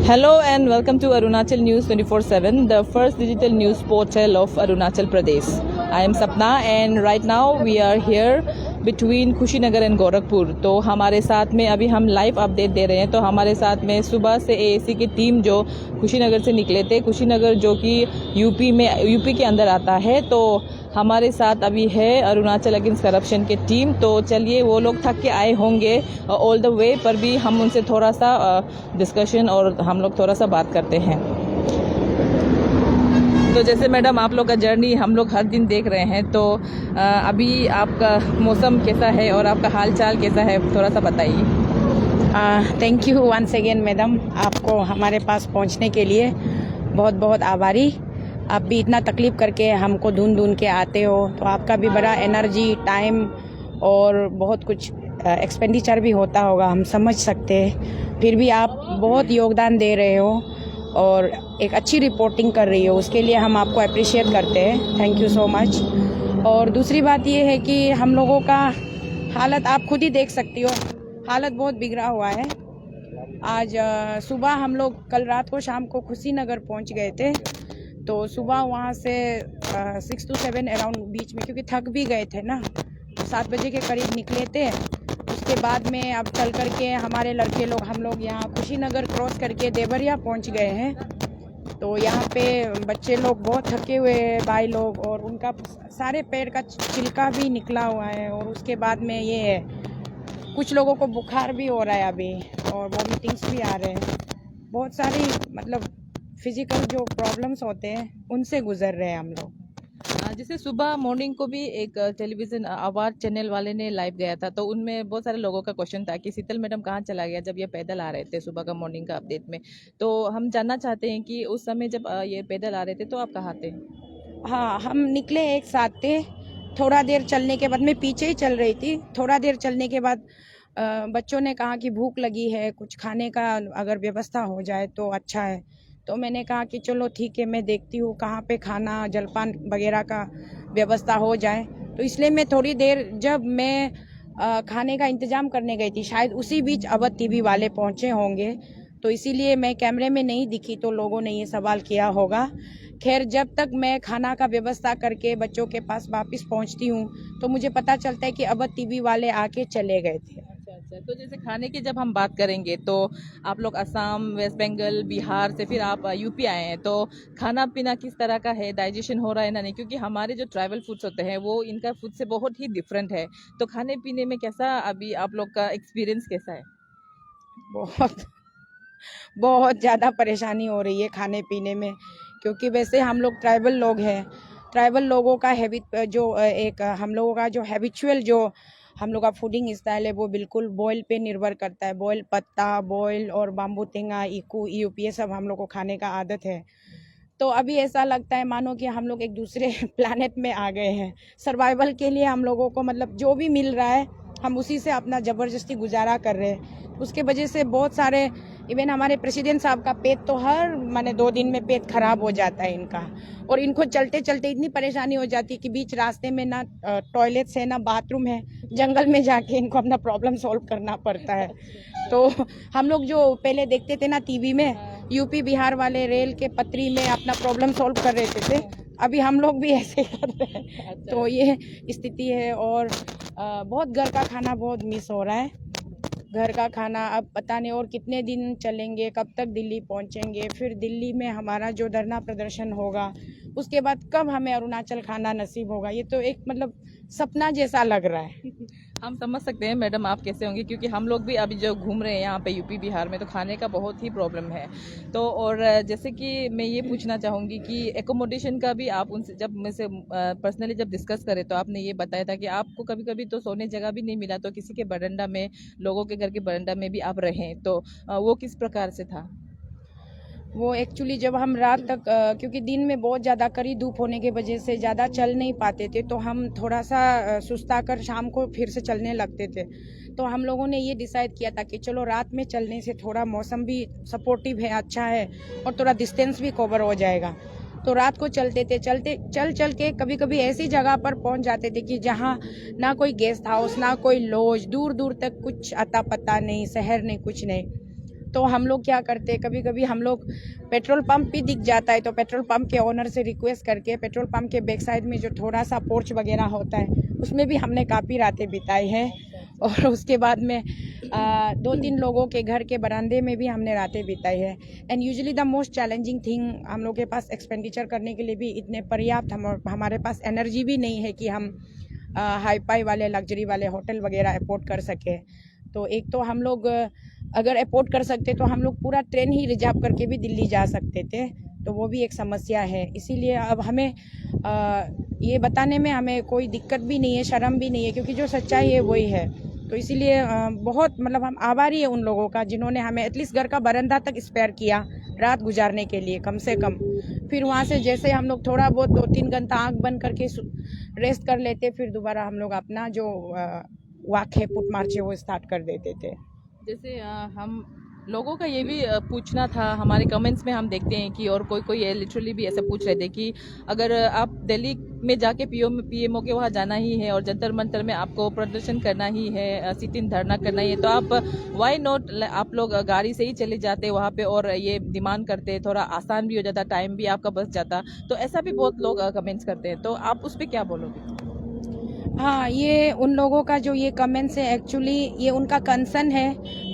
Hello and welcome to Arunachal News 24/7, the first digital news portal of Arunachal Pradesh. I am Sapna and right now we are here between Kushinagar and Gorakhpur. तो हमारे साथ में अभी हम live update दे रहे हैं। तो हमारे साथ में सुबह से एएसी की टीम जो कुशीनगर से निकले थे, कुशीनगर जो कि यूपी के अंदर आता है, तो हमारे साथ अभी है अरुणाचल अगेंस्ट करप्शन की टीम। तो चलिए, वो लोग थक के आए होंगे ऑल द वे, पर भी हम उनसे थोड़ा सा डिस्कशन और हम लोग थोड़ा सा बात करते हैं। तो जैसे मैडम आप लोग का जर्नी हम लोग हर दिन देख रहे हैं, तो अभी आपका मौसम कैसा है और आपका हाल चाल कैसा है, थोड़ा सा बताइए। Thank you once again madam, आपको हमारे पास पहुंचने के लिए बहुत बहुत आभारी। आप भी इतना तकलीफ़ करके हमको ढूंढ के आते हो, तो आपका भी बड़ा एनर्जी, टाइम और बहुत कुछ एक्सपेंडिचर भी होता होगा, हम समझ सकते हैं। फिर भी आप बहुत योगदान दे रहे हो और एक अच्छी रिपोर्टिंग कर रही हो, उसके लिए हम आपको अप्रिशिएट करते हैं। Thank you so much. और दूसरी बात ये है कि हम लोगों का हालत आप खुद ही देख सकती हो, हालत बहुत बिगड़ा हुआ है। आज सुबह हम लोग कल रात को शाम को कुशीनगर पहुंच गए थे, तो सुबह वहाँ से 6 to 7 अराउंड बीच में, क्योंकि थक भी गए थे ना, 7 बजे के करीब निकले थे। उसके बाद में अब चल करके हमारे लड़के लोग, हम लोग यहाँ कुशीनगर क्रॉस करके देवरिया पहुँच गए हैं। तो यहाँ पे बच्चे लोग बहुत थके हुए हैं, भाई लोग, और उनका सारे पैर का छिलका भी निकला हुआ है। और उसके बाद में ये है, कुछ लोगों को बुखार भी हो रहा है अभी, और वॉमिटिंग्स भी आ रहे हैं। बहुत सारी मतलब फिजिकल जो प्रॉब्लम्स होते हैं उनसे गुजर रहे हैं हम लोग। जैसे सुबह मॉर्निंग को भी एक टेलीविजन आवाज चैनल वाले ने लाइव गया था, तो उनमें बहुत सारे लोगों का क्वेश्चन था कि शीतल मैडम कहाँ चला गया जब ये पैदल आ रहे थे सुबह का मॉर्निंग का अपडेट में। तो हम जानना चाहते हैं कि उस समय जब ये पैदल आ रहे थे तो आप कहाँ थे? हाँ, हम निकले एक साथ थे। थोड़ा देर चलने के बाद, मैं पीछे ही चल रही थी, थोड़ा देर चलने के बाद बच्चों ने कहा कि भूख लगी है, कुछ खाने का अगर व्यवस्था हो जाए तो अच्छा है। तो मैंने कहा कि चलो ठीक है, मैं देखती हूँ कहाँ पे खाना जलपान वगैरह का व्यवस्था हो जाए। तो इसलिए मैं थोड़ी देर, जब मैं खाने का इंतज़ाम करने गई थी, शायद उसी बीच अवध टीवी वाले पहुँचे होंगे, तो इसीलिए मैं कैमरे में नहीं दिखी, तो लोगों ने ये सवाल किया होगा। खैर, जब तक मैं खाना का व्यवस्था करके बच्चों के पास वापस पहुँचती हूँ, तो मुझे पता चलता है कि अवध टीवी वाले आके चले गए थे। अच्छा, तो जैसे खाने की जब हम बात करेंगे, तो आप लोग असम, वेस्ट बंगाल, बिहार से फिर आप यूपी आए हैं, तो खाना पीना किस तरह का है, डाइजेशन हो रहा है ना नहीं? क्योंकि हमारे जो ट्राइबल फूड्स होते हैं वो इनका फूड से बहुत ही डिफरेंट है। तो खाने पीने में कैसा अभी आप लोग का एक्सपीरियंस कैसा है? बहुत बहुत ज़्यादा परेशानी हो रही है खाने पीने में, क्योंकि वैसे हम लोग ट्राइबल लोग हैं। ट्राइबल लोगों का हैबिट जो एक हम लोगों का जो हैबिचुअल जो हम लोग का फूडिंग स्टाइल है, वो बिल्कुल बॉयल पे निर्भर करता है। बॉयल पत्ता, बॉयल और बाम्बू टेंगा, इकू, ईयूप, ये सब हम लोग को खाने का आदत है। तो अभी ऐसा लगता है मानो कि हम लोग एक दूसरे प्लानट में आ गए हैं। सर्वाइवल के लिए हम लोगों को मतलब जो भी मिल रहा है, हम उसी से अपना ज़बरदस्ती गुजारा कर रहे हैं। उसके वजह से बहुत सारे, इवन हमारे प्रेसिडेंट साहब का पेट तो हर माने 2 दिन में पेट खराब हो जाता है इनका। और इनको चलते चलते इतनी परेशानी हो जाती है कि बीच रास्ते में ना टॉयलेट्स है, ना बाथरूम है, जंगल में जाके इनको अपना प्रॉब्लम सॉल्व करना पड़ता है। तो हम लोग जो पहले देखते थे ना टीवी में, यूपी बिहार वाले रेल के पटरी में अपना प्रॉब्लम सॉल्व कर रहे थे, अभी हम लोग भी ऐसे कर रहे हैं। तो ये स्थिति है। और बहुत घर का खाना बहुत मिस हो रहा है। घर का खाना अब पता नहीं और कितने दिन चलेंगे, कब तक दिल्ली पहुंचेंगे, फिर दिल्ली में हमारा जो धरना प्रदर्शन होगा, उसके बाद कब हमें अरुणाचल खाना नसीब होगा। ये तो एक मतलब सपना जैसा लग रहा है। हम समझ सकते हैं मैडम आप कैसे होंगे, क्योंकि हम लोग भी अभी जो घूम रहे हैं यहाँ पे यूपी बिहार में, तो खाने का बहुत ही प्रॉब्लम है। तो और जैसे कि मैं ये पूछना चाहूँगी कि एकोमोडेशन का भी आप उनसे जब मैं से पर्सनली जब डिस्कस करें, तो आपने ये बताया था कि आपको कभी कभी तो सोने जगह भी नहीं मिला, तो किसी के बरंडा में, लोगों के घर के बरंडा में भी आप रहें, तो वो किस प्रकार से था? वो एक्चुअली जब हम रात तक क्योंकि दिन में बहुत ज़्यादा कड़ी धूप होने की वजह से ज़्यादा चल नहीं पाते थे, तो हम थोड़ा सा सुस्ता कर शाम को फिर से चलने लगते थे। तो हम लोगों ने ये डिसाइड किया था कि चलो रात में चलने से थोड़ा मौसम भी सपोर्टिव है, अच्छा है, और थोड़ा डिस्टेंस भी कवर हो जाएगा। तो रात को चलते थे, चल के कभी कभी ऐसी जगह पर पहुंच जाते थे कि जहाँ ना कोई गेस्ट हाउस, ना कोई लॉज, दूर दूर तक कुछ अता पता नहीं, शहर नहीं, कुछ नहीं। तो हम लोग क्या करते, कभी कभी हम लोग पेट्रोल पंप भी दिख जाता है तो पेट्रोल पंप के ओनर से रिक्वेस्ट करके पेट्रोल पंप के बैक साइड में जो थोड़ा सा पोर्च वगैरह होता है उसमें भी हमने काफ़ी रातें बिताई हैं। और उसके बाद में 2-3 लोगों के घर के बरामदे में भी हमने रातें बिताई है। And usually the most challenging thing, हम लोग के पास एक्सपेंडिचर करने के लिए भी इतने पर्याप्त हमारे पास एनर्जी भी नहीं है कि हम हाई फाई वाले लग्जरी वाले होटल वगैरह अफोर्ड कर सके। तो एक तो हम लोग अगर अफोर्ड कर सकते तो हम लोग पूरा ट्रेन ही रिजर्व करके भी दिल्ली जा सकते थे, तो वो भी एक समस्या है। इसीलिए अब हमें ये बताने में हमें कोई दिक्कत भी नहीं है, शर्म भी नहीं है, क्योंकि जो सच्चाई है वही है। तो इसीलिए बहुत मतलब हम आभारी है उन लोगों का जिन्होंने हमें एटलीस्ट घर का बरंदा तक स्पेयर किया रात गुजारने के लिए कम से कम। फिर वहाँ से जैसे हम लोग थोड़ा बहुत 2-3 घंटा आँख बंद करके रेस्ट कर लेते, फिर दोबारा हम लोग अपना जो वॉक है, फुट मार्च है, वो स्टार्ट कर देते थे। जैसे हम लोगों का ये भी पूछना था, हमारे कमेंट्स में हम देखते हैं कि और कोई लिटरली भी ऐसा पूछ रहे थे कि अगर आप दिल्ली में जाके पीएमओ के वहाँ जाना ही है और जंतर मंतर में आपको प्रदर्शन करना ही है, सिट इन धरना करना ही है, तो आप व्हाई नॉट आप लोग गाड़ी से ही चले जाते वहाँ पे और ये डिमांड करते, थोड़ा आसान भी हो जाता, टाइम भी आपका बच जाता। तो ऐसा भी बहुत लोग कमेंट्स करते हैं, तो आप उस पर क्या बोलोगे? हाँ, ये उन लोगों का जो ये कमेंट्स है एक्चुअली ये उनका कंसर्न है,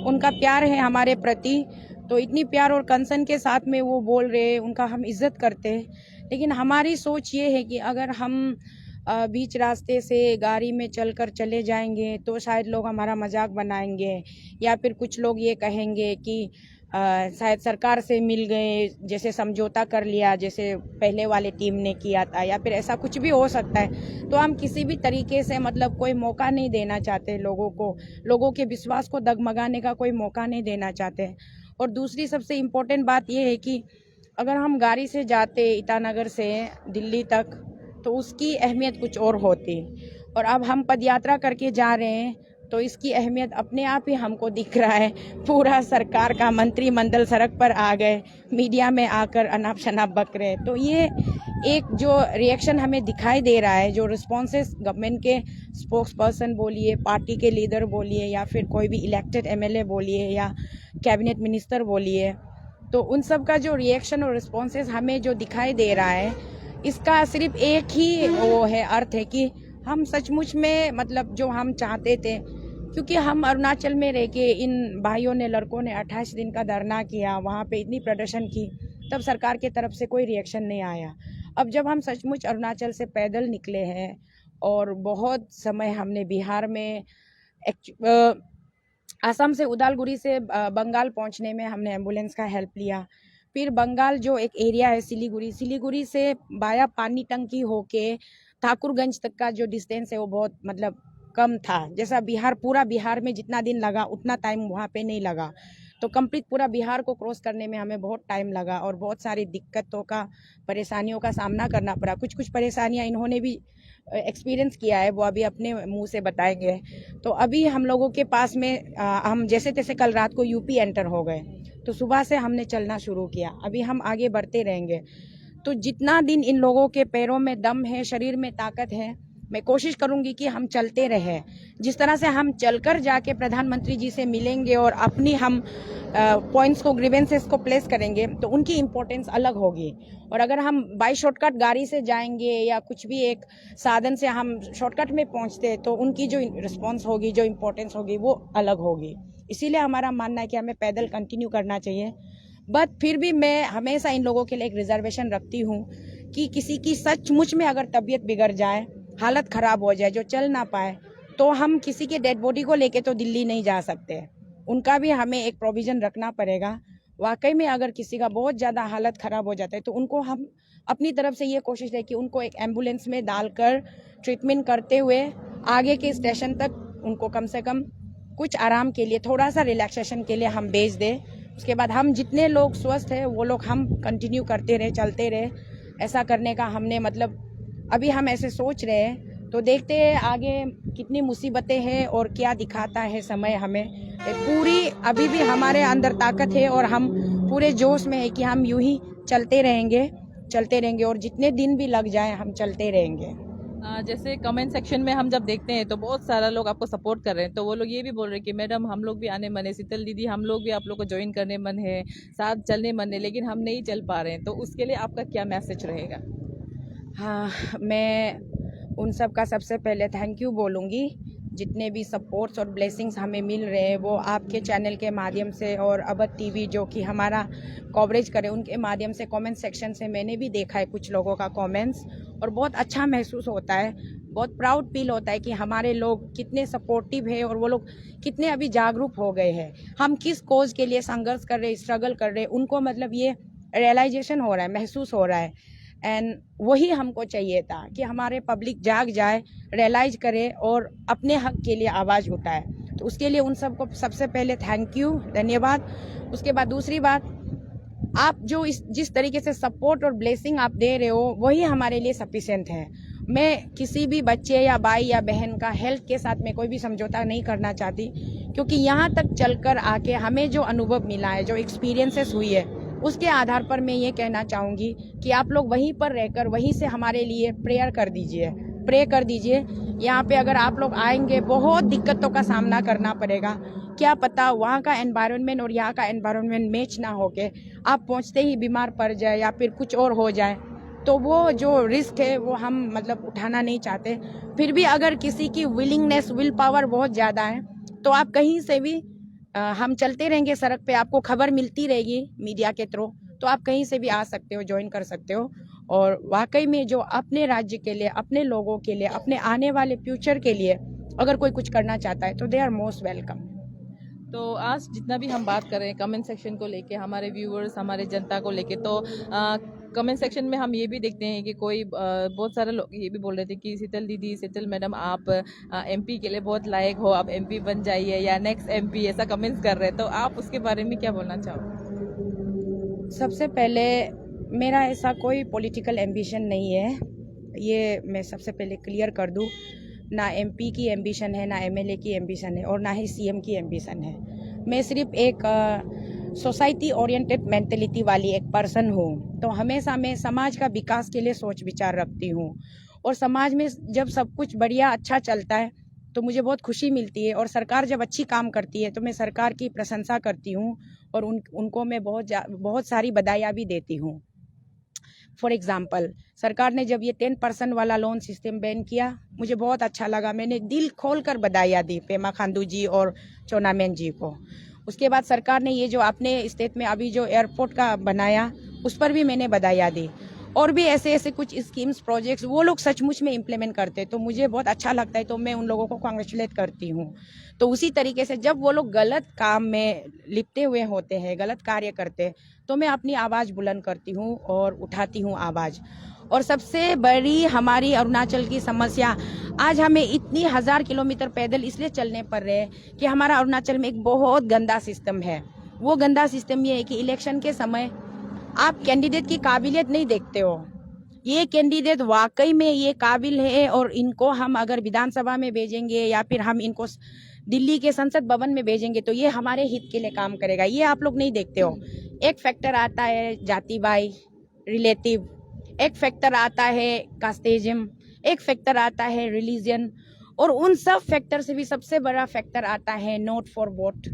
उनका प्यार है हमारे प्रति। तो इतनी प्यार और कंसर्न के साथ में वो बोल रहे हैं, उनका हम इज्जत करते हैं। लेकिन हमारी सोच ये है कि अगर हम बीच रास्ते से गाड़ी में चलकर चले जाएंगे तो शायद लोग हमारा मजाक बनाएंगे, या फिर कुछ लोग ये कहेंगे कि शायद सरकार से मिल गए, जैसे समझौता कर लिया जैसे पहले वाले टीम ने किया था, या फिर ऐसा कुछ भी हो सकता है। तो हम किसी भी तरीके से मतलब कोई मौका नहीं देना चाहते लोगों को, लोगों के विश्वास को डगमगाने का कोई मौका नहीं देना चाहते। और दूसरी सबसे इम्पोर्टेंट बात यह है कि अगर हम गाड़ी से जाते ईटानगर से दिल्ली तक तो उसकी अहमियत कुछ और होती, और अब हम पदयात्रा करके जा रहे हैं तो इसकी अहमियत अपने आप ही हमको दिख रहा है। पूरा सरकार का मंत्रिमंडल सड़क पर आ गए, मीडिया में आकर अनाप शनाप बक रहे। तो ये एक जो रिएक्शन हमें दिखाई दे रहा है, जो रिस्पॉन्सेस गवर्नमेंट के स्पोक्स पर्सन बोलिए, पार्टी के लीडर बोलिए, या फिर कोई भी इलेक्टेड एमएलए बोलिए या कैबिनेट मिनिस्टर बोलिए, तो उन सब का जो रिएक्शन और रिस्पॉन्सेस हमें जो दिखाई दे रहा है, इसका सिर्फ एक ही वो है अर्थ है कि हम सचमुच में मतलब जो हम चाहते थे, क्योंकि हम अरुणाचल में रह के इन भाइयों ने, लड़कों ने 28 दिन का धरना किया, वहाँ पे इतनी प्रदर्शन की, तब सरकार की तरफ से कोई रिएक्शन नहीं आया। अब जब हम सचमुच अरुणाचल से पैदल निकले हैं और बहुत समय हमने बिहार में असम से उदालगुरी से बंगाल पहुँचने में हमने एम्बुलेंस का हेल्प लिया। फिर बंगाल जो एक एरिया है सिलीगुड़ी से बाया पानी टंकी होके ठाकुरगंज तक का जो डिस्टेंस है वो बहुत मतलब कम था। जैसा बिहार, पूरा बिहार में जितना दिन लगा उतना टाइम वहाँ पे नहीं लगा। तो कंप्लीट पूरा बिहार को क्रॉस करने में हमें बहुत टाइम लगा और बहुत सारी दिक्कतों का, परेशानियों का सामना करना पड़ा। कुछ परेशानियाँ इन्होंने भी एक्सपीरियंस किया है, वो अभी अपने मुंह से बताएंगे। तो अभी हम लोगों के पास में हम जैसे तैसे कल रात को यूपी एंटर हो गए, तो सुबह से हमने चलना शुरू किया। अभी हम आगे बढ़ते रहेंगे। तो जितना दिन इन लोगों के पैरों में दम है, शरीर में ताकत है, मैं कोशिश करूंगी कि हम चलते रहें। जिस तरह से हम चलकर जाके प्रधानमंत्री जी से मिलेंगे और अपनी हम पॉइंट्स को, ग्रीवेंसेस को प्लेस करेंगे, तो उनकी इम्पोर्टेंस अलग होगी। और अगर हम बाई शॉर्टकट गाड़ी से जाएंगे या कुछ भी एक साधन से हम शॉर्टकट में पहुंचते, तो उनकी जो रिस्पॉन्स होगी, जो इम्पोर्टेंस होगी, वो अलग होगी। इसीलिए हमारा मानना है कि हमें पैदल कंटिन्यू करना चाहिए। बट फिर भी मैं हमेशा इन लोगों के लिए एक रिजर्वेशन रखती हूँ कि किसी की सचमुच में अगर तबीयत बिगड़ जाए, हालत ख़राब हो जाए, जो चल ना पाए, तो हम किसी के डेड बॉडी को लेके तो दिल्ली नहीं जा सकते। उनका भी हमें एक प्रोविज़न रखना पड़ेगा। वाकई में अगर किसी का बहुत ज़्यादा हालत ख़राब हो जाता है तो उनको हम अपनी तरफ से ये कोशिश है कि उनको एक एम्बुलेंस में डालकर ट्रीटमेंट करते हुए आगे के स्टेशन तक उनको कम से कम कुछ आराम के लिए, थोड़ा सा रिलैक्सेशन के लिए हम भेज दें। उसके बाद हम जितने लोग स्वस्थ हैं वो लोग हम कंटिन्यू करते रहे, चलते रहे। ऐसा करने का हमने मतलब अभी हम ऐसे सोच रहे हैं। तो देखते हैं आगे कितनी मुसीबतें हैं और क्या दिखाता है समय हमें। पूरी अभी भी हमारे अंदर ताकत है और हम पूरे जोश में है कि हम यूं ही चलते रहेंगे और जितने दिन भी लग जाए हम चलते रहेंगे। जैसे कमेंट सेक्शन में हम जब देखते हैं तो बहुत सारा लोग आपको सपोर्ट कर रहे हैं, तो वो लोग ये भी बोल रहे हैं कि मैडम हम लोग भी आने मन है, शीतल दीदी हम लोग भी आप लोग को ज्वाइन करने मन है, साथ चलने मन है, लेकिन हम नहीं चल पा रहे हैं, तो उसके लिए आपका क्या मैसेज रहेगा? हाँ, मैं उन सब का सबसे पहले थैंक यू बोलूँगी। जितने भी सपोर्ट्स और ब्लेसिंग्स हमें मिल रहे हैं वो आपके चैनल के माध्यम से और अवध टीवी जो कि हमारा कवरेज करे उनके माध्यम से। कमेंट सेक्शन से मैंने भी देखा है कुछ लोगों का कमेंट्स, और बहुत अच्छा महसूस होता है, बहुत प्राउड फील होता है कि हमारे लोग कितने सपोर्टिव है और वो लोग कितने अभी जागरूक हो गए हैं। हम किस कोज के लिए संघर्ष कर रहे हैं, स्ट्रगल कर रहे हैं, उनको मतलब ये रियलाइजेशन हो रहा है, महसूस हो रहा है। एंड वही हमको चाहिए था कि हमारे पब्लिक जाग जाए, रियलाइज करे और अपने हक के लिए आवाज़ उठाए। तो उसके लिए उन सबको सबसे पहले थैंक यू, धन्यवाद। उसके बाद दूसरी बात, आप जो जिस तरीके से सपोर्ट और ब्लेसिंग आप दे रहे हो वही हमारे लिए सफिशिएंट है। मैं किसी भी बच्चे या भाई या बहन का हेल्थ के साथ में कोई भी समझौता नहीं करना चाहती, क्योंकि यहाँ तक चलकर आके हमें जो अनुभव मिला है, जो एक्सपीरियंसेस हुई है, उसके आधार पर मैं ये कहना चाहूँगी कि आप लोग वहीं पर रहकर वहीं से हमारे लिए प्रेयर कर दीजिए, प्रे कर दीजिए। यहाँ पे अगर आप लोग आएंगे बहुत दिक्कतों का सामना करना पड़ेगा, क्या पता वहाँ का एनवायरनमेंट और यहाँ का एनवायरनमेंट मैच ना होके आप पहुँचते ही बीमार पड़ जाए या फिर कुछ और हो जाए, तो वो जो रिस्क है वो हम मतलब उठाना नहीं चाहते। फिर भी अगर किसी की विलिंगनेस, विल पावर बहुत ज़्यादा है तो आप कहीं से भी हम चलते रहेंगे सड़क पे, आपको खबर मिलती रहेगी मीडिया के थ्रू, तो आप कहीं से भी आ सकते हो, ज्वाइन कर सकते हो। और वाकई में जो अपने राज्य के लिए, अपने लोगों के लिए, अपने आने वाले फ्यूचर के लिए अगर कोई कुछ करना चाहता है तो दे आर मोस्ट वेलकम। तो आज जितना भी हम बात कर रहे हैं कमेंट सेक्शन को लेके, हमारे व्यूअर्स, हमारे जनता को लेके, तो कमेंट सेक्शन में हम ये भी देखते हैं कि कोई बहुत सारे लोग ये भी बोल रहे थे कि शीतल दीदी, शीतल मैडम आप एमपी के लिए बहुत लायक हो, आप एमपी बन जाइए या नेक्स्ट एमपी, ऐसा कमेंट्स कर रहे हैं, तो आप उसके बारे में क्या बोलना चाहो? सबसे पहले मेरा ऐसा कोई पॉलिटिकल एम्बिशन नहीं है, ये मैं सबसे पहले क्लियर कर दूं। ना एमपी की एम्बिशन है, ना एमएलए की एम्बिशन है और ना ही सीएम की एम्बिशन है। मैं सिर्फ एक सोसाइटी ओरिएंटेड मेंटेलिटी वाली एक पर्सन हूँ। तो हमेशा मैं समाज का विकास के लिए सोच विचार रखती हूँ, और समाज में जब सब कुछ बढ़िया अच्छा चलता है तो मुझे बहुत खुशी मिलती है, और सरकार जब अच्छी काम करती है तो मैं सरकार की प्रशंसा करती हूँ और उनको मैं बहुत सारी बधाइयाँ भी देती हूँ। फॉर एग्जाम्पल, सरकार ने जब ये 10% वाला लोन सिस्टम बैन किया, मुझे बहुत अच्छा लगा, मैंने दिल खोल कर बधाइयाँ दी पेमा खांडू जी और चोनामेन जी को। उसके बाद सरकार ने ये जो अपने स्टेट में अभी जो एयरपोर्ट का बनाया, उस पर भी मैंने बधाइयाँ दी। और भी ऐसे ऐसे कुछ स्कीम्स, प्रोजेक्ट्स वो लोग सचमुच में इम्प्लीमेंट करते, तो मुझे बहुत अच्छा लगता है, तो मैं उन लोगों को कांग्रेचुलेट करती हूँ। तो उसी तरीके से जब वो लोग गलत काम में लिपटे हुए होते हैं, गलत कार्य करते, तो मैं अपनी आवाज़ बुलंद करती हूँ और उठाती हूँ आवाज़। और सबसे बड़ी हमारी अरुणाचल की समस्या, आज हमें इतनी 1000 किलोमीटर पैदल इसलिए चलने पड़ रहे हैं कि हमारा अरुणाचल में एक बहुत गंदा सिस्टम है। वो गंदा सिस्टम ये है कि इलेक्शन के समय आप कैंडिडेट की काबिलियत नहीं देखते हो। ये कैंडिडेट वाकई में ये काबिल है और इनको हम अगर विधानसभा में भेजेंगे या फिर हम इनको दिल्ली के संसद भवन में भेजेंगे तो ये हमारे हित के लिए काम करेगा, ये आप लोग नहीं देखते हो। एक फैक्टर आता है जाति बाई रिलेटिव, एक फैक्टर आता है कास्टेजम, एक फैक्टर आता है रिलीजन, और उन सब फैक्टर से भी सबसे बड़ा फैक्टर आता है नोट फॉर वोट।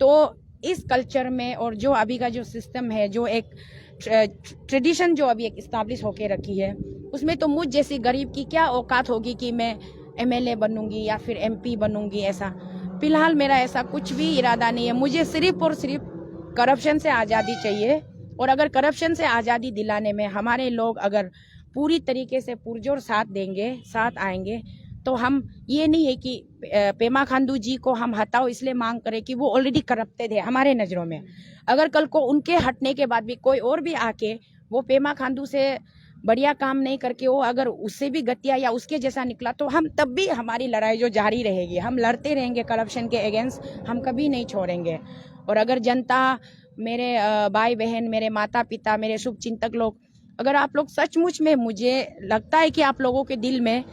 तो इस कल्चर में और जो अभी का जो सिस्टम है, जो एक ट्रेडिशन जो अभी एक इस्टेब्लिश होके रखी है, उसमें तो मुझ जैसी गरीब की क्या औकात होगी कि मैं एमएलए बनूंगी या फिर एमपी बनूंगी। ऐसा फिलहाल मेरा ऐसा कुछ भी इरादा नहीं है। मुझे सिर्फ और सिर्फ करप्शन से आज़ादी चाहिए, और अगर करप्शन से आज़ादी दिलाने में हमारे लोग अगर पूरी तरीके से पुरजोर साथ देंगे, साथ आएंगे, तो हम ये नहीं है कि पेमा खांडू जी को हम हटाओ इसलिए मांग करें कि वो ऑलरेडी करप्टेड है हमारे नज़रों में। अगर कल को उनके हटने के बाद भी कोई और भी आके वो पेमा खांडू से बढ़िया काम नहीं करके वो अगर उससे भी गतिया या उसके जैसा निकला, तो हम तब भी हमारी लड़ाई जो जारी रहेगी, हम लड़ते रहेंगे करप्शन के अगेंस्ट, हम कभी नहीं छोड़ेंगे। और अगर जनता, मेरे भाई बहन, मेरे माता पिता, मेरे शुभ चिंतक लोग, अगर आप लोग सचमुच में, मुझे लगता है कि आप लोगों के दिल में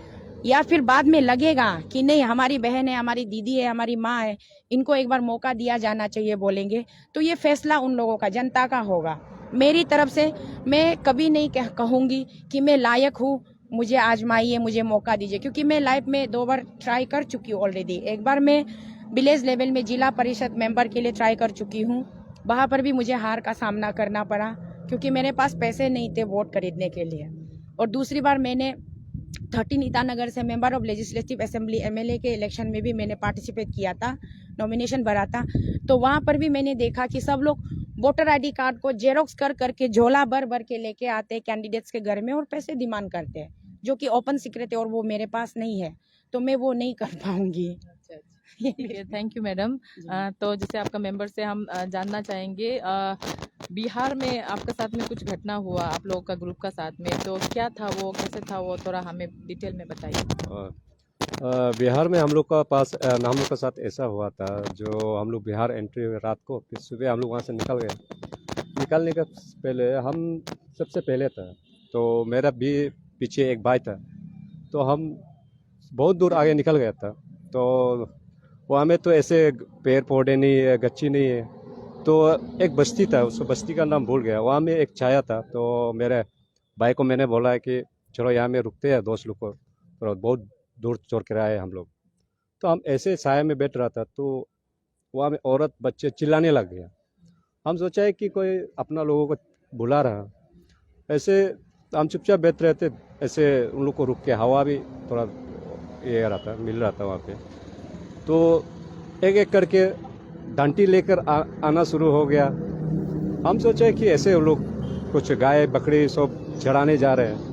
या फिर बाद में लगेगा कि नहीं हमारी बहन है, हमारी दीदी है, हमारी माँ है, इनको एक बार मौका दिया जाना चाहिए बोलेंगे, तो ये फैसला उन लोगों का, जनता का होगा। मेरी तरफ से मैं कभी नहीं कहूँगी कि मैं लायक हूँ मुझे आजमाइए, मुझे मौका दीजिए, क्योंकि मैं लाइफ में 2 बार ट्राई कर चुकी हूँ ऑलरेडी। एक बार मैं विलेज लेवल में जिला परिषद मेंबर के लिए ट्राई कर चुकी हूँ, वहाँ पर भी मुझे हार का सामना करना पड़ा क्योंकि मेरे पास पैसे नहीं थे वोट खरीदने के लिए। और दूसरी बार मैंने 13 ईटानगर से member of legislative assembly MLA के इलेक्शन में भी मैंने पार्टिसिपेट किया था, नॉमिनेशन भरा था। तो वहाँ पर भी मैंने देखा कि सब लोग वोटर आईडी कार्ड को जेरोक्स कर करके झोला भर भर के लेके आते हैं कैंडिडेट्स के घर में और पैसे डिमांड करते हैं, जो कि ओपन सीक्रेट है और वो मेरे पास नहीं है, तो मैं वो नहीं कर पाऊंगी। ठीक है, थैंक यू मैडम। तो जैसे आपका मेंबर से हम जानना चाहेंगे, बिहार में आपके साथ में कुछ घटना हुआ आप लोगों का ग्रुप का साथ में, तो क्या था वो, कैसे था वो, थोड़ा हमें डिटेल में बताइए। बिहार में हम लोग का पास हम लोग के साथ ऐसा हुआ था, जो हम लोग बिहार एंट्री हुए रात को, फिर सुबह हम लोग वहाँ से निकल गए। निकलने के पहले हम सबसे पहले था, तो मेरा भी पीछे एक भाई था, तो हम बहुत दूर आगे निकल गया था। तो वहाँ में तो ऐसे पेड़ पौधे नहीं है, गच्ची नहीं है, तो एक बस्ती था, उस बस्ती का नाम भूल गया। वहाँ में एक छाया था, तो मेरे भाई को मैंने बोला है कि चलो यहाँ में रुकते हैं दोस्त लोग को, तो बहुत दूर छोड़ कर आए हम लोग। तो हम ऐसे साया में बैठ रहा था, तो वहाँ में औरत बच्चे चिल्लाने लग गया। हम सोचा है कि कोई अपना लोगों को बुला रहा, ऐसे हम चुपचाप बैठ रहे थे। ऐसे उन लोग को रुक के हवा भी थोड़ा ये रहा था, मिल रहा था वहाँ पे। तो एक एक करके डंटी लेकर आना शुरू हो गया। हम सोचे कि ऐसे वो लोग कुछ गाय बकरी सब चढ़ाने जा रहे हैं।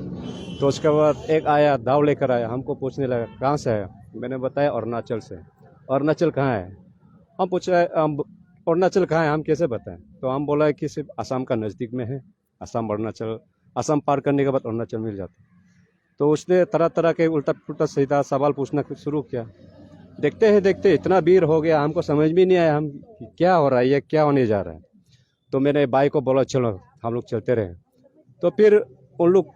तो उसके बाद एक आया, दाव लेकर आया, हमको पूछने लगा कहाँ से है। मैंने बताया अरुणाचल से। अरुणाचल कहाँ है? हम पूछ रहे अरुणाचल कहाँ है, हम कैसे बताएं? तो हम बोला कि सिर्फ असम का नज़दीक में है, असम अरुणाचल, असम पार करने के बाद अरुणाचल मिल जाता। तो उसने तरह तरह के उल्टा पुल्टा सीधा सवाल पूछना शुरू किया। देखते हैं देखते इतना भीड़ हो गया, हमको समझ भी नहीं आया हम क्या हो रहा है, ये क्या होने जा रहा है। तो मैंने भाई को बोला चलो हम लोग चलते रहे। तो फिर उन लोग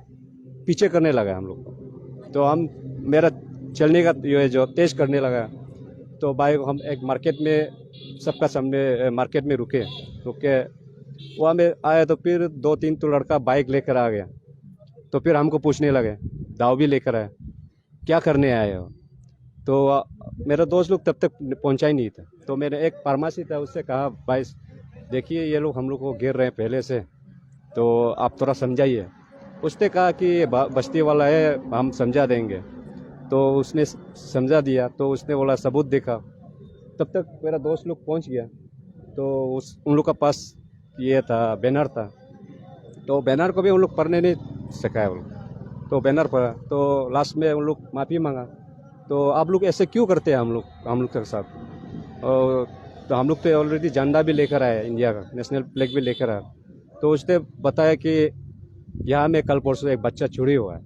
पीछे करने लगा हम लोग, तो हम मेरा चलने का ये जो तेज करने लगा। तो भाई हम एक मार्केट में सबका सामने मार्केट में रुके वहाँ में आया। तो फिर 2-3 तो लड़का बाइक लेकर आ गया। तो फिर हमको पूछने लगे, दाव भी लेकर आए, क्या करने आए हो? तो मेरा दोस्त लोग तब तक पहुंचा ही नहीं था। तो मैंने एक फार्मेसी था, उससे कहा भाई देखिए ये लोग हम लोग को घेर रहे हैं पहले से, तो आप थोड़ा समझाइए। उसने कहा कि ये बस्ती वाला है, हम समझा देंगे। तो उसने समझा दिया। तो उसने बोला सबूत देखा। तब तक मेरा दोस्त लोग पहुंच गया। तो उन लोग का पास ये था, बैनर था। तो बैनर को भी उन लोग पढ़ने नहीं सका वो लोग। तो बैनर पढ़ा, तो लास्ट में उन लोग माफ़ी मांगा। तो आप लोग ऐसे क्यों करते हैं हम लोग के साथ? तो हम लोग तो ऑलरेडी झंडा भी लेकर आए, इंडिया का नेशनल फ्लैग भी लेकर आए। तो उसने बताया कि यहाँ में कल परसों एक बच्चा चोरी हुआ है,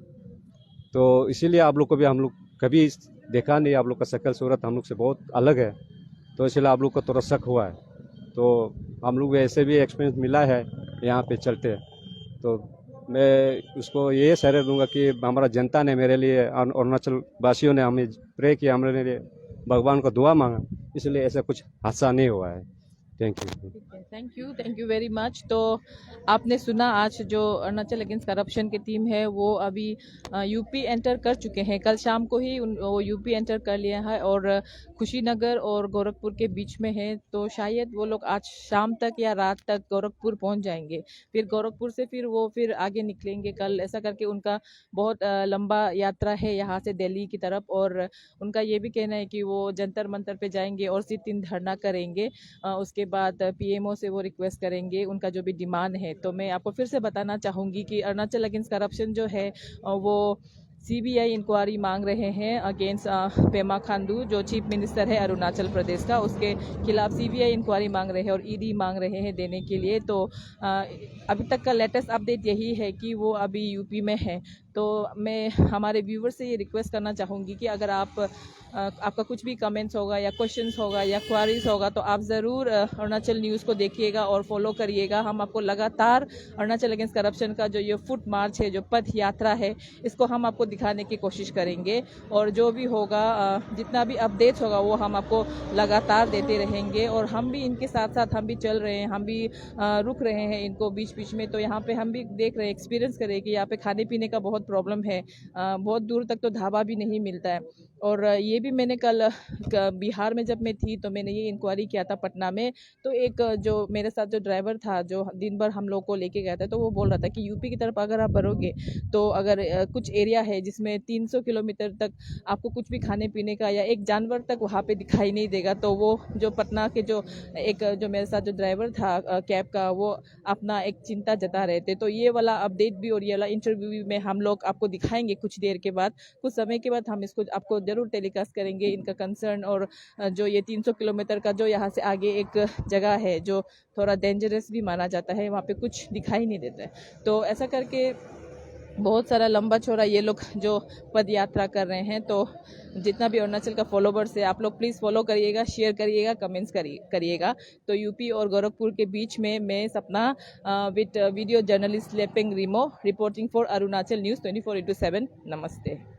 तो इसीलिए आप लोग को भी हम लोग कभी देखा नहीं, आप लोग का शक्ल सूरत हम लोग से बहुत अलग है, तो इसलिए आप लोग को थोड़ा शक हुआ है। तो हम लोग ऐसे भी एक्सपीरियंस मिला है यहाँ पे चलते। तो मैं उसको ये सलाह दूंगा कि हमारा जनता ने मेरे लिए, अरुणाचल वासियों ने हमें प्रे किया, हमारे लिए भगवान को दुआ मांगा, इसलिए ऐसा कुछ हादसा नहीं हुआ है। Thank you. Thank you very much. तो आपने सुना आज जो अरुणाचल अगेंस्ट करप्शन की टीम है वो अभी यूपी एंटर कर चुके हैं। कल शाम को ही वो यूपी एंटर कर लिया है और कुशीनगर और गोरखपुर के बीच में है। तो शायद वो लोग आज शाम तक या रात तक गोरखपुर पहुंच जाएंगे। फिर गोरखपुर से फिर आगे निकलेंगे कल, ऐसा करके उनका बहुत लंबा यात्रा है यहाँ से दिल्ली की तरफ। और उनका ये भी कहना है कि वो जंतर मंतर पे जाएंगे और सिट-इन धरना करेंगे। उसके बाद पीएमओ से वो रिक्वेस्ट करेंगे उनका जो भी डिमांड है। तो मैं आपको फिर से बताना चाहूँगी कि अरुणाचल अगेंस्ट करप्शन जो है वो सीबीआई इंक्वायरी मांग रहे हैं अगेंस्ट पेमा खांडू, जो चीफ मिनिस्टर है अरुणाचल प्रदेश का, उसके खिलाफ सीबीआई इंक्वायरी मांग रहे हैं और ईडी मांग रहे हैं देने के लिए। तो अभी तक का लेटेस्ट अपडेट यही है कि वो अभी यूपी में है। तो मैं हमारे व्यूवर से ये रिक्वेस्ट करना चाहूँगी कि अगर आपका कुछ भी कमेंट्स होगा या क्वेश्चंस होगा या क्वारीज होगा तो आप ज़रूर अरुणाचल न्यूज़ को देखिएगा और फॉलो करिएगा। हम आपको लगातार अरुणाचल अगेंस्ट करप्शन का जो ये फुट मार्च है, जो पथ यात्रा है, इसको हम आपको दिखाने की कोशिश करेंगे। और जो भी होगा, जितना भी अपडेट्स होगा वो हम आपको लगातार देते रहेंगे। और हम भी इनके साथ साथ हम भी चल रहे हैं, हम भी रुक रहे हैं इनको बीच बीच में। तो यहाँ पे हम भी देख रहे हैं, एक्सपीरियंस करें कि यहाँ पे खाने पीने का बहुत प्रॉब्लम है। बहुत दूर तक तो ढाबा भी नहीं मिलता है। और ये भी मैंने कल बिहार में जब मैं थी तो मैंने ये इंक्वायरी किया था पटना में। तो एक जो मेरे साथ जो ड्राइवर था जो दिन भर हम लोग को लेके गया था, तो वो बोल रहा था कि यूपी की तरफ अगर आप बढ़ोगे तो अगर कुछ एरिया है जिसमें 300 किलोमीटर तक आपको कुछ भी खाने पीने का या एक जानवर तक वहाँ पे दिखाई नहीं देगा। तो वो जो पटना के जो एक जो मेरे साथ जो ड्राइवर था कैब का, वो अपना एक चिंता जता रहे थे। तो ये वाला अपडेट भी और ये वाला इंटरव्यू भी में हम लोग आपको दिखाएंगे कुछ देर के बाद, कुछ समय के बाद हम इसको आपको जरूर टेलीकास्ट करेंगे इनका कंसर्न। और जो ये 300 किलोमीटर का जो यहाँ से आगे एक जगह है जो थोड़ा डेंजरस भी माना जाता है, वहाँ पे कुछ दिखाई नहीं देता है। तो ऐसा करके बहुत सारा लंबा चौड़ा ये लोग जो पद यात्रा कर रहे हैं। तो जितना भी अरुणाचल का फॉलोवर्स है, आप लोग प्लीज़ फॉलो करिएगा, शेयर करिएगा, कमेंट्स करिएगा। तो यूपी और गोरखपुर के बीच में मैं Sapna with video journalist Leping Rimo reporting for Arunachal news 24/7। नमस्ते।